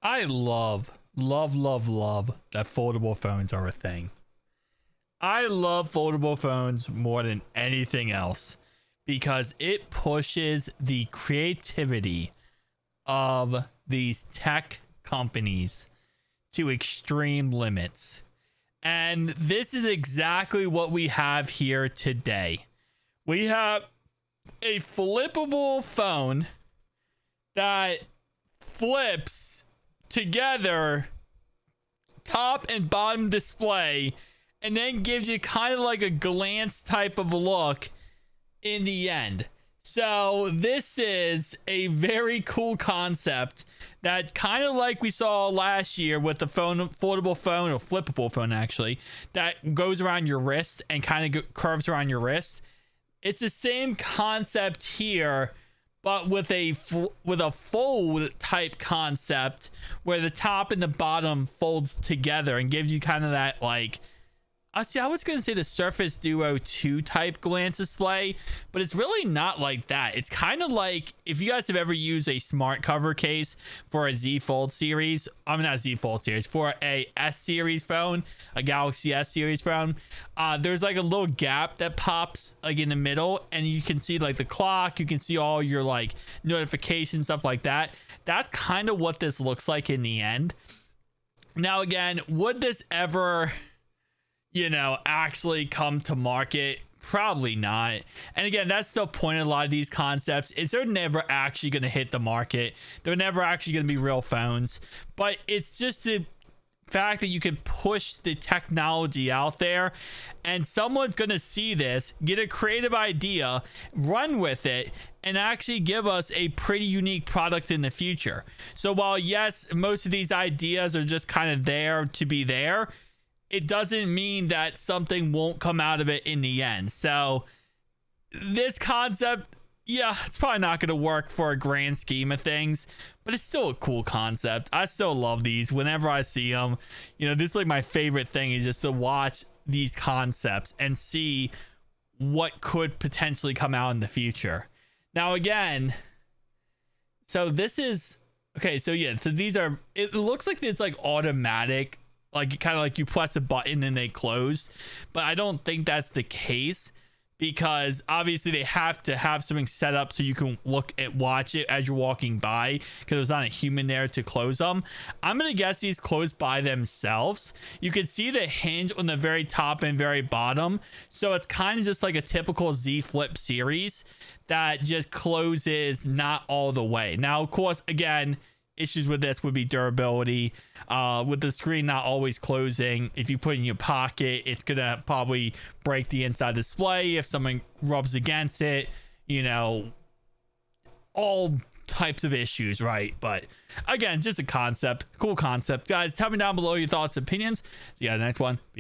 I love that foldable phones are a thing. I love foldable phones more than anything else because it pushes the creativity of these tech companies to extreme limits. And this is exactly what we have here today. We have a flippable phone that flips together, top and bottom display, and then gives you kind of like a glance type of look in the end. So this is a very cool concept that, kind of like we saw last year with the foldable phone, or flippable phone actually, that goes around your wrist and kind of curves around your wrist. It's the same concept here, but with a fold type concept where the top and the bottom folds together and gives you kind of that, like, I was going to say the Surface Duo 2 type glance display, but it's really not like that. It's kind of like if you guys have ever used a smart cover case for a Z Fold series, not Z Fold series, for a S series phone, a Galaxy S series phone, there's like a little gap that pops like in the middle, and you can see like the clock, you can see all your like notifications, stuff like that. That's kind of what this looks like in the end. Now, again, would this ever, actually come to market? Probably not. And again, that's the point of a lot of these concepts, is they're never actually going to hit the market. They're never actually going to be real phones. But it's just the fact that you can push the technology out there, and someone's going to see this, get a creative idea, run with it, and actually give us a pretty unique product in the future. So while, yes, most of these ideas are just kind of there to be there, it doesn't mean that something won't come out of it in the end. So this concept, yeah, it's probably not going to work for a grand scheme of things, but it's still a cool concept. I still love these whenever I see them. This is like my favorite thing, is just to watch these concepts and see what could potentially come out in the future. Now, again, so this is, okay, so yeah, so these are, it looks like it's like automatic, like kind of like you press a button and they close, but I don't think that's the case, because obviously they have to have something set up so you can watch it as you're walking by, because there's not a human there to close them. I'm gonna guess these close by themselves. You can see the hinge on the very top and very bottom, so it's kind of just like a typical Z Flip series that just closes not all the way. Now, of course, again, issues with this would be durability, with the screen not always closing. If you put it in your pocket, it's gonna probably break the inside display if someone rubs against it, all types of issues, right? But again, just a concept, cool concept. Guys, tell me down below your thoughts and opinions. See you guys in the next one. Peace.